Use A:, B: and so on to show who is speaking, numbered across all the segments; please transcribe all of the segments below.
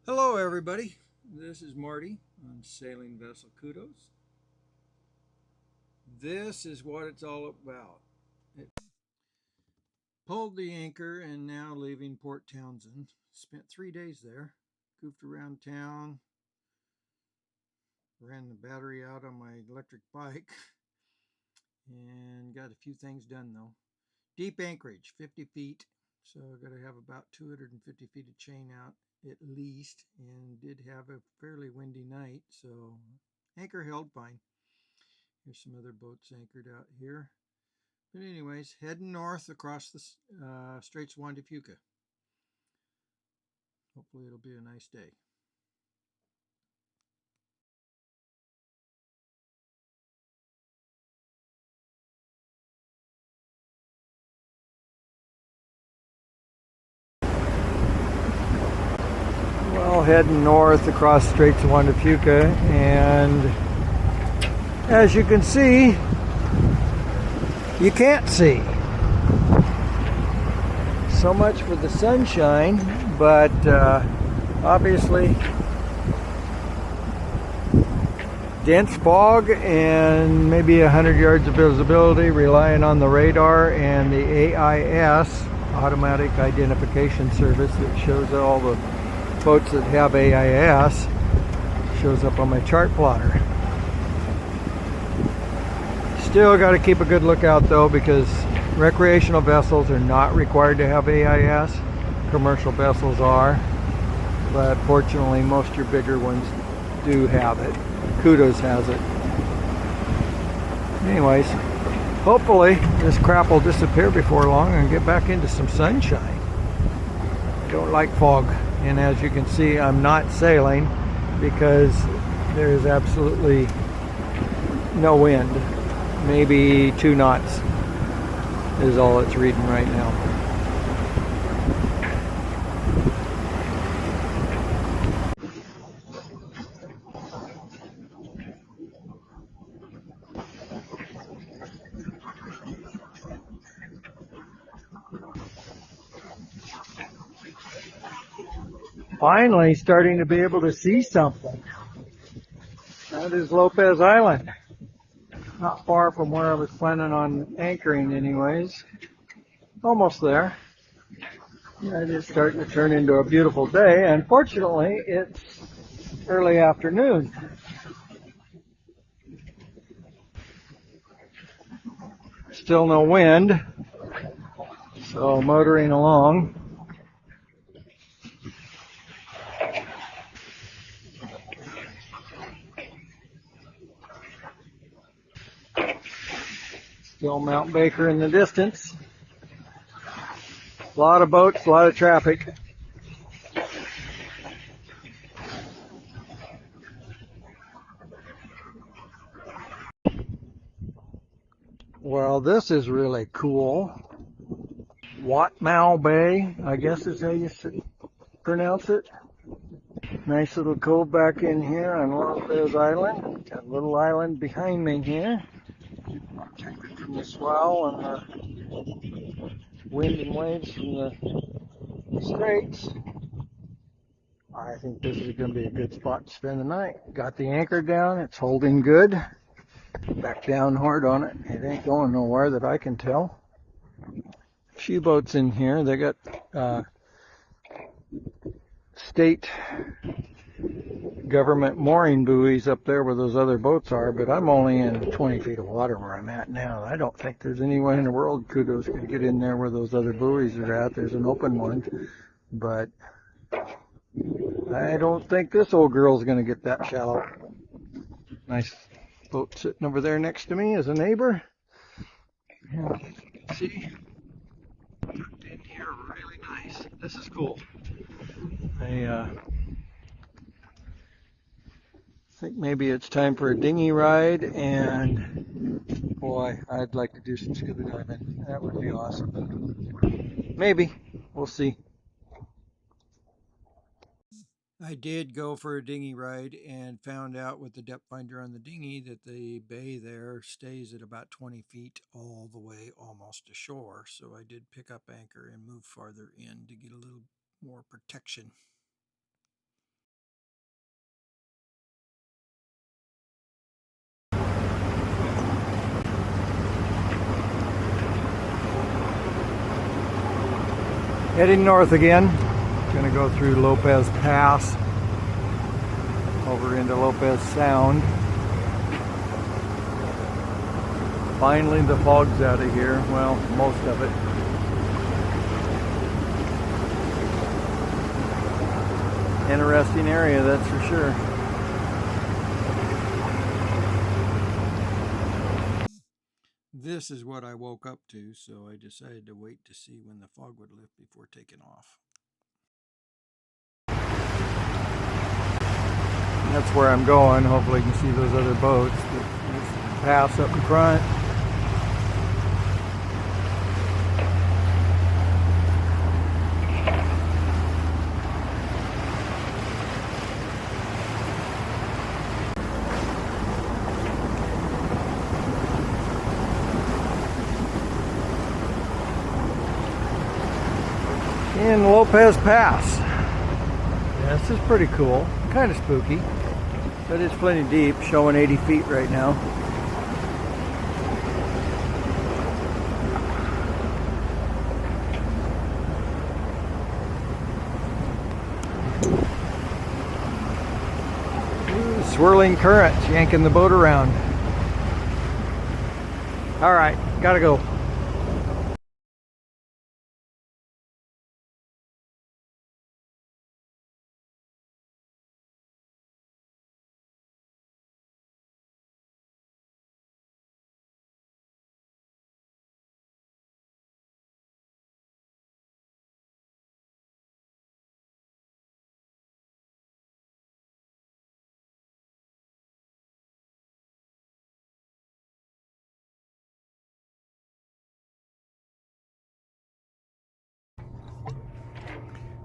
A: Hello, everybody. This is Marty on Sailing Vessel Kudos. This is what it's all about. It pulled the anchor and now leaving Port Townsend. Spent 3 days there. Goofed around town. Ran the battery out on my electric bike and got a few things done though. Deep anchorage, 50 feet. So I got to have about 250 feet of chain out at least, and did have a fairly windy night, so anchor held fine. Here's some other boats anchored out here. But anyways, heading north across the Straits of Juan de Fuca. Hopefully it'll be a nice day. Well, heading north across Straits of Juan de Fuca, and as you can see, you can't see. So much for the sunshine, but obviously dense fog and maybe 100 yards of visibility, relying on the radar and the AIS, automatic identification service, that shows all the boats that have AIS, shows up on my chart plotter. Still got to keep a good lookout though, because recreational vessels are not required to have AIS. Commercial vessels are, but fortunately most of your bigger ones do have it. Kudos has it. Anyways, hopefully this crap will disappear before long and get back into some sunshine. I don't like fog, and as you can see, I'm not sailing because there is absolutely no wind. Maybe 2 knots is all it's reading right now. Finally starting to be able to see something. That is Lopez Island. Not far from where I was planning on anchoring anyways. Almost there. It is starting to turn into a beautiful day. Unfortunately, it's early afternoon. Still no wind, so motoring along. Still Mount Baker in the distance. A lot of boats, a lot of traffic. Well, this is really cool. Watmau Bay, I guess is how you pronounce it. Nice little cove back in here on Lopez Island. Got a little island behind me here, protected from the swell and the wind and waves from the straits. I think this is going to be a good spot to spend the night. Got the anchor down. It's holding good. Back down hard on it. It ain't going nowhere that I can tell. A few boats in here. They got state government mooring buoys up there where those other boats are, but I'm only in 20 feet of water where I'm at now. I don't think there's any way in the world Kudos could get in there where those other buoys are at. There's an open one, but I don't think this old girl's going to get that shallow. Nice boat sitting over there next to me as a neighbor. Yeah, see, in here really nice. This is cool. I think maybe it's time for a dinghy ride, and boy, I'd like to do some scuba diving. That would be awesome. Maybe. We'll see. I did go for a dinghy ride and found out with the depth finder on the dinghy that the bay there stays at about 20 feet all the way almost ashore. So I did pick up anchor and move farther in to get a little more protection. Heading north again. Gonna go through Lopez Pass over into Lopez Sound. Finally the fog's out of here. Well, most of it. Interesting area, that's for sure. This is what I woke up to, so I decided to wait to see when the fog would lift before taking off. That's where I'm going. Hopefully you can see those other boats. There's a pass up in front. In Lopez Pass. Yeah, this is pretty cool. Kind of spooky, but it's plenty deep, showing 80 feet right now. Ooh, swirling currents yanking the boat around. All right, gotta go.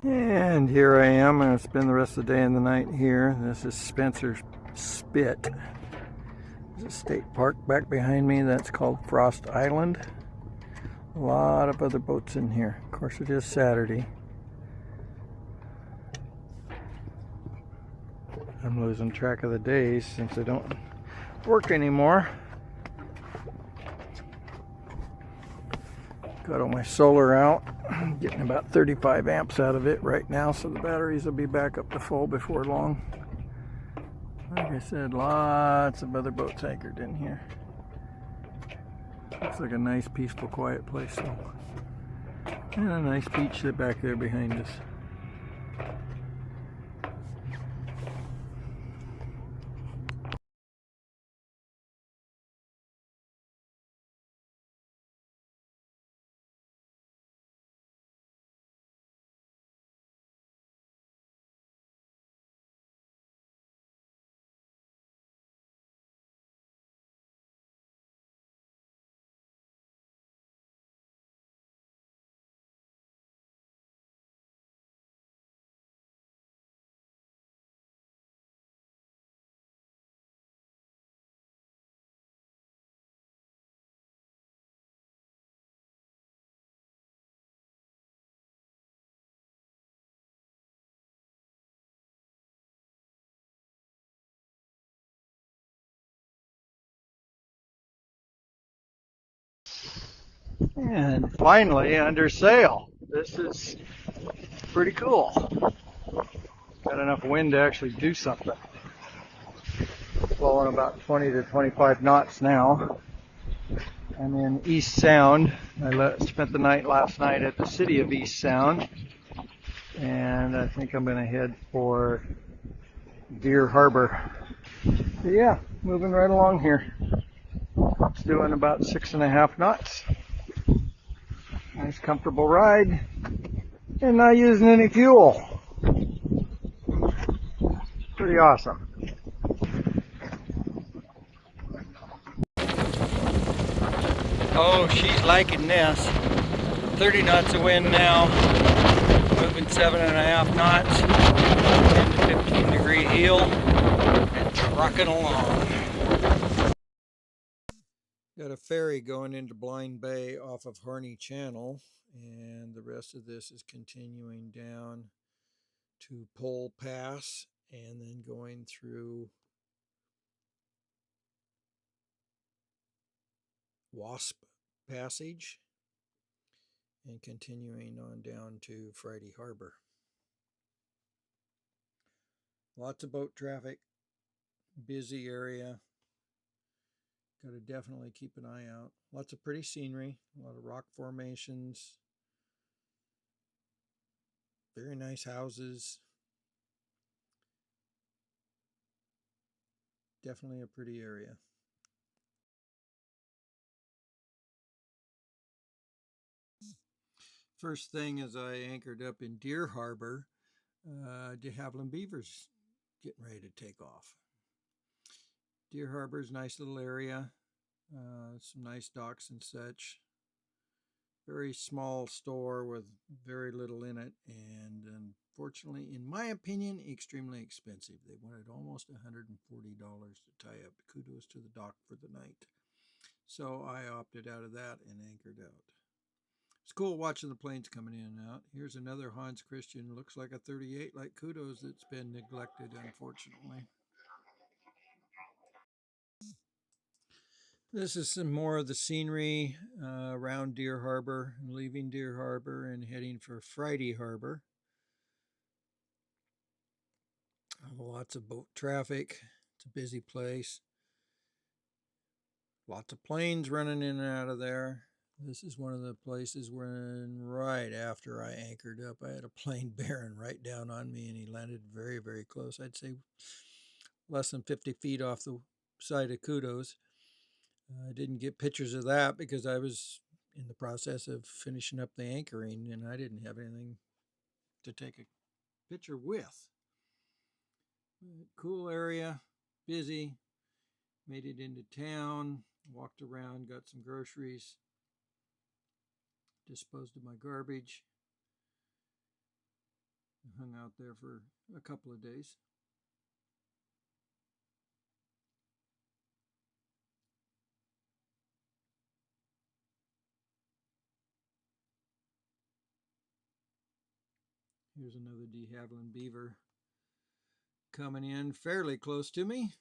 A: And here I am. I'm going to spend the rest of the day and the night here. This is Spencer's Spit. There's a state park back behind me that's called Frost Island. A lot of other boats in here. Of course, it is Saturday. I'm losing track of the days since I don't work anymore. Got all my solar out. I'm getting about 35 amps out of it right now, so the batteries will be back up to full before long. Like I said, lots of other boats anchored in here. Looks like a nice, peaceful, quiet place though. And a nice beach back there behind us. And finally, under sail. This is pretty cool. Got enough wind to actually do something. Blowing about 20 to 25 knots now. I'm in East Sound. I spent the night last night at the city of East Sound. And I think I'm going to head for Deer Harbor. So yeah, moving right along here. It's doing about 6.5 knots. Nice comfortable ride. And not using any fuel. Pretty awesome. Oh, she's liking this. 30 knots of wind now. Moving 7.5 knots. 10 to 15 degree heel. And trucking along. Got a ferry going into Blind Bay off of Harney Channel. And the rest of this is continuing down to Pole Pass. And then going through Wasp Passage and continuing on down to Friday Harbor. Lots of boat traffic, busy area. Got to definitely keep an eye out. Lots of pretty scenery, a lot of rock formations, very nice houses. Definitely a pretty area. First thing as I anchored up in Deer Harbor, de Havilland beavers getting ready to take off. Deer Harbor is a nice little area, some nice docks and such. Very small store with very little in it, and unfortunately, in my opinion, extremely expensive. They wanted almost $140 to tie up. Kudos to the dock for the night. So I opted out of that and anchored out. It's cool watching the planes coming in and out. Here's another Hans Christian. Looks like a 38, like Kudos, that's been neglected, unfortunately. This is some more of the scenery around Deer Harbor, leaving Deer Harbor and heading for Friday Harbor. Lots of boat traffic. It's a busy place. Lots of planes running in and out of there. This is one of the places when right after I anchored up, I had a plane bearing right down on me, and he landed very, very close. I'd say less than 50 feet off the side of Kudos. I didn't get pictures of that because I was in the process of finishing up the anchoring, and I didn't have anything to take a picture with. Cool area, busy. Made it into town, walked around, got some groceries, disposed of my garbage, and hung out there for a couple of days. Here's another de Havilland beaver coming in fairly close to me.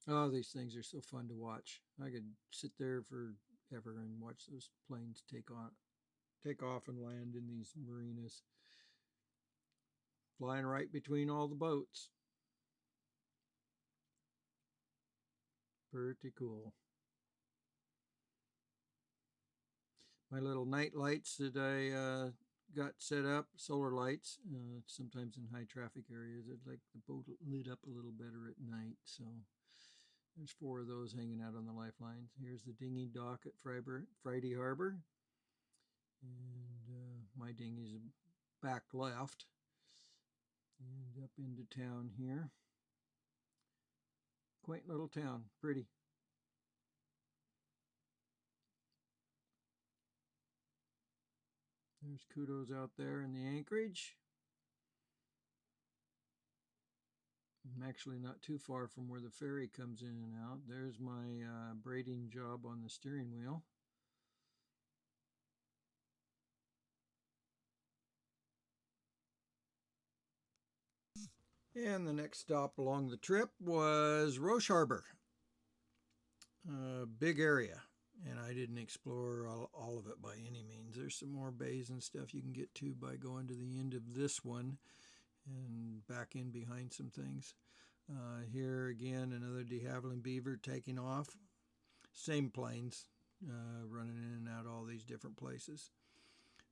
A: Oh, these things are so fun to watch. I could sit there forever and watch those planes take off and land in these marinas, flying right between all the boats. Pretty cool. My little night lights that I got set up, solar lights, sometimes in high traffic areas, I'd like the boat lit up a little better at night. So there's 4 of those hanging out on the lifelines. Here's the dinghy dock at Friday Harbor. And my dinghy's back left. And up into town here. Quaint little town, pretty. There's Kudos out there in the anchorage. I'm actually not too far from where the ferry comes in and out. There's my braiding job on the steering wheel. And the next stop along the trip was Roche Harbor. Big area, and I didn't explore all of it by any means. There's some more bays and stuff you can get to by going to the end of this one and back in behind some things. Here again, another de Havilland beaver taking off. Same planes running in and out all these different places.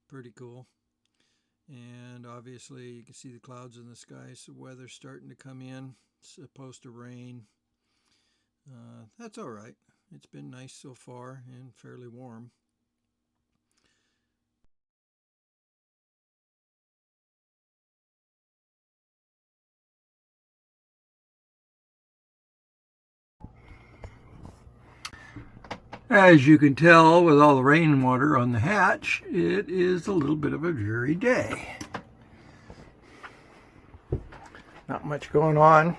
A: Pretty cool. And obviously you can see the clouds in the sky, so weather's starting to come in. It's supposed to rain. That's all right. It's been nice so far and fairly warm. As you can tell with all the rainwater on the hatch, it is a little bit of a dreary day. Not much going on.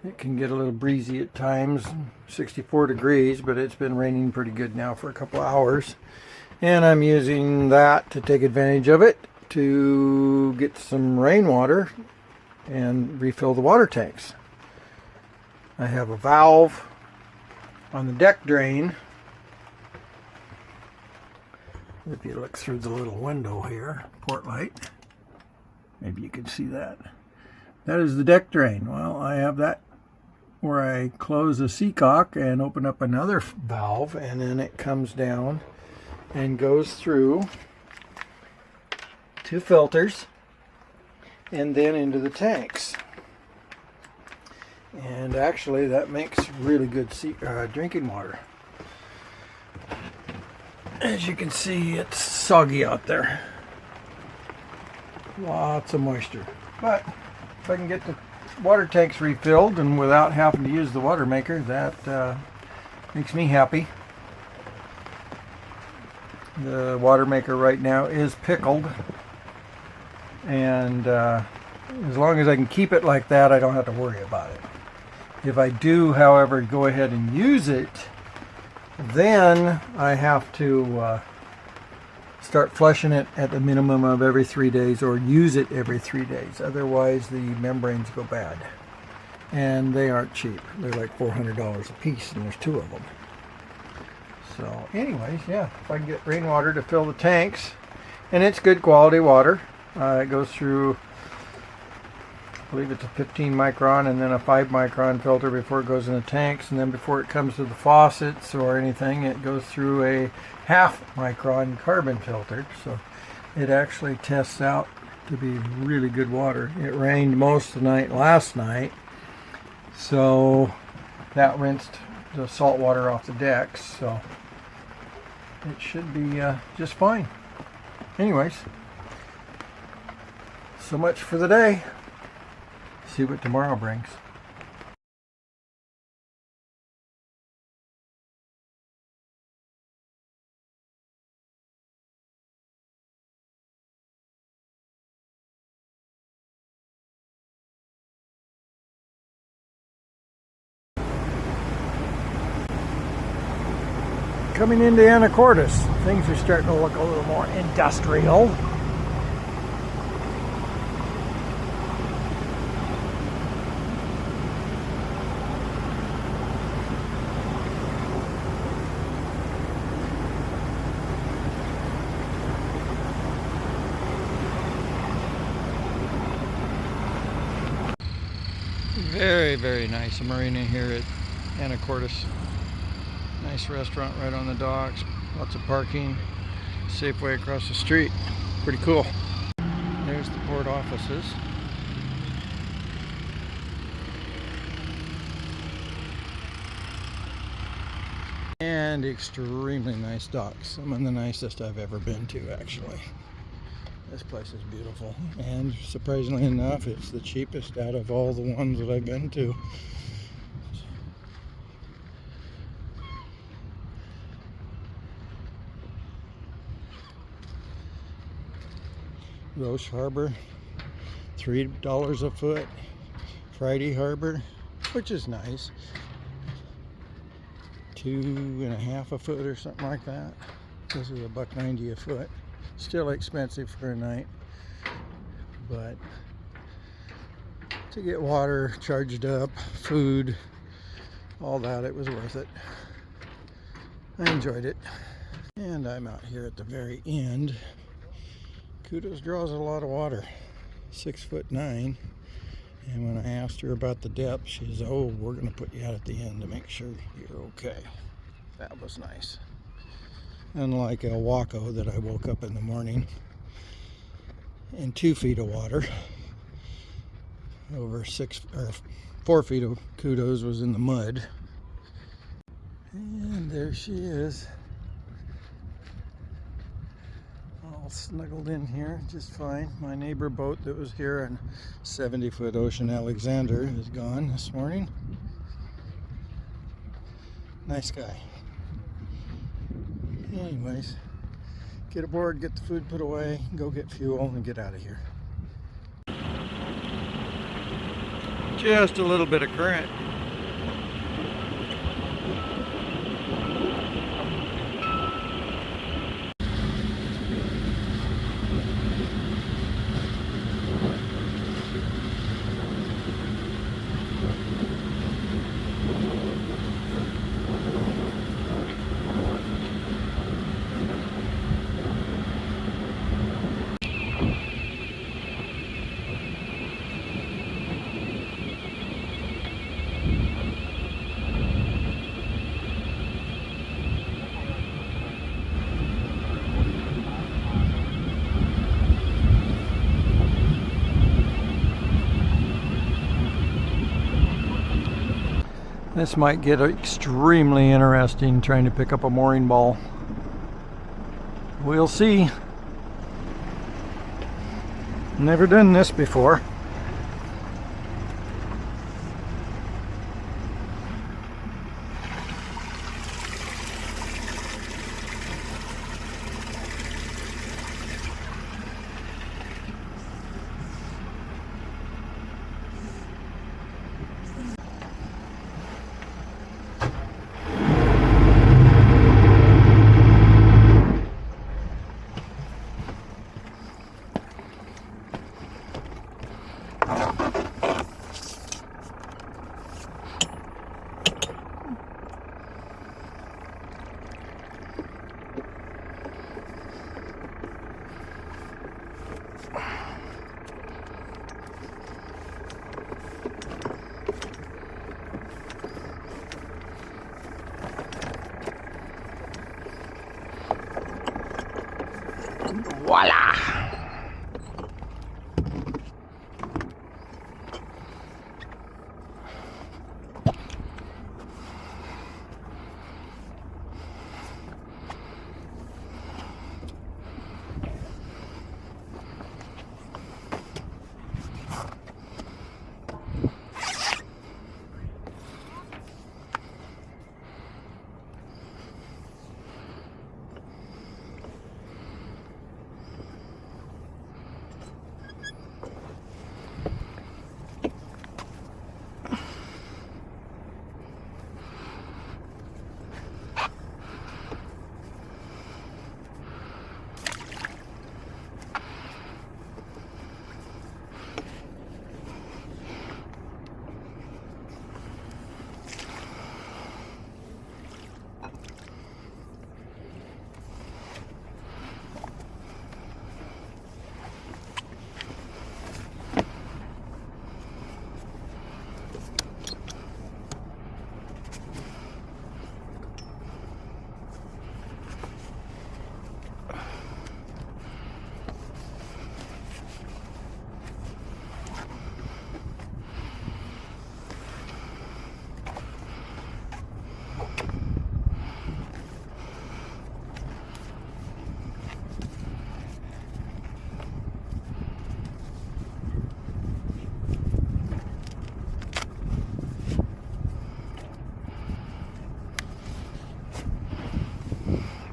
A: It can get a little breezy at times, 64 degrees, but it's been raining pretty good now for a couple hours. And I'm using that to take advantage of it to get some rainwater and refill the water tanks. I have a valve on the deck drain If you look through the little window here, port light, maybe you can see that. That is the deck drain. Well, I have that where I close the seacock and open up another valve, and then it comes down and goes through 2 filters and then into the tanks. And actually that makes really good drinking water. As you can see, it's soggy out there. Lots of moisture. But if I can get the water tanks refilled and without having to use the water maker, that makes me happy. The water maker right now is pickled, and as long as I can keep it like that, I don't have to worry about it. If I do, however, go ahead and use it, then I have to start flushing it at the minimum of every 3 days, or use it every 3 days. Otherwise the membranes go bad, and they aren't cheap. They're like $400 a piece, and there's 2 of them. So anyways, yeah, if I can get rainwater to fill the tanks, and it's good quality water. It goes through, I believe it's a 15 micron and then a 5 micron filter before it goes in the tanks, and then before it comes to the faucets or anything, it goes through a half micron carbon filter. So it actually tests out to be really good water. It rained most of the night last night, so that rinsed the salt water off the decks, so it should be just fine. Anyways, so much for the day. See what tomorrow brings. Coming into Anacortes, things are starting to look a little more industrial. Very, very nice marina here at Anacortes. Nice restaurant right on the docks, lots of parking, Safeway across the street. Pretty cool. There's the port offices. And extremely nice docks. Some of the nicest I've ever been to, actually. This place is beautiful, and surprisingly enough, it's the cheapest out of all the ones that I've been to. Roche Harbor, $3 a foot. Friday Harbor, which is nice, $2.50 a foot or something like that. This is $1.90 a foot. Still expensive for a night, but to get water charged up, food, all that, it was worth it. I enjoyed it. And I'm out here at the very end. Kudos draws a lot of water, 6'9". And when I asked her about the depth, she says, "Oh, we're going to put you out at the end to make sure you're okay." That was nice. Unlike El Waco that I woke up in the morning in 2 feet of water. Over 4 feet of Kudos was in the mud. And there she is. All snuggled in here just fine. My neighbor boat that was here on 70-foot Ocean Alexander is gone this morning. Nice guy. Anyways, get aboard, get the food put away, go get fuel, and get out of here. Just a little bit of current. This might get extremely interesting trying to pick up a mooring ball. We'll see. Never done this before. Voila!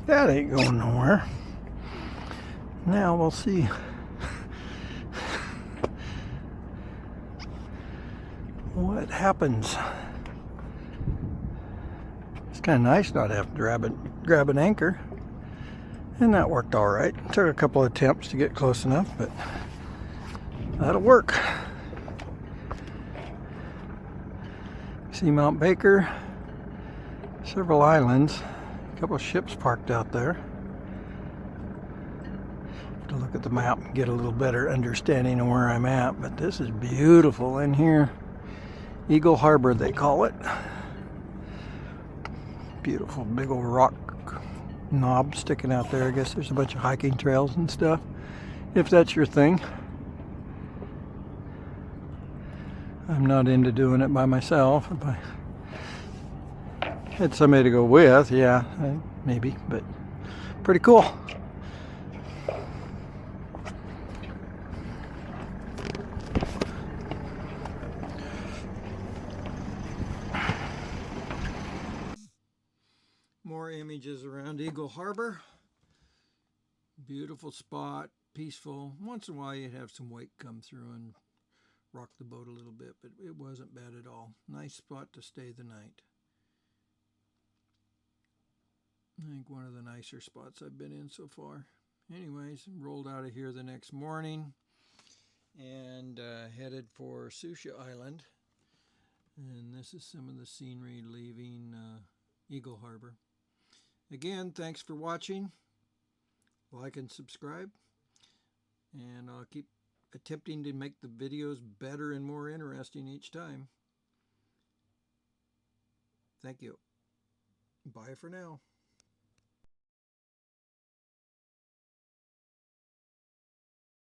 A: That ain't going nowhere. Now we'll see what happens. It's kind of nice not to have to grab an anchor. And that worked all right. Took a couple of attempts to get close enough, but that'll work. See Mount Baker, several islands. A couple of ships parked out there. To look at the map and get a little better understanding of where I'm at, but this is beautiful in here. Eagle Harbor, they call it. Beautiful big old rock knob sticking out there. I guess there's a bunch of hiking trails and stuff, if that's your thing. I'm not into doing it by myself. If I had somebody to go with, yeah, maybe, but pretty cool. More images around Eagle Harbor. Beautiful spot, peaceful. Once in a while you'd have some wake come through and rock the boat a little bit, but it wasn't bad at all. Nice spot to stay the night. I think one of the nicer spots I've been in so far. Anyways, rolled out of here the next morning and headed for Susha Island. And this is some of the scenery leaving Eagle Harbor. Again, thanks for watching. Like and subscribe. And I'll keep attempting to make the videos better and more interesting each time. Thank you. Bye for now.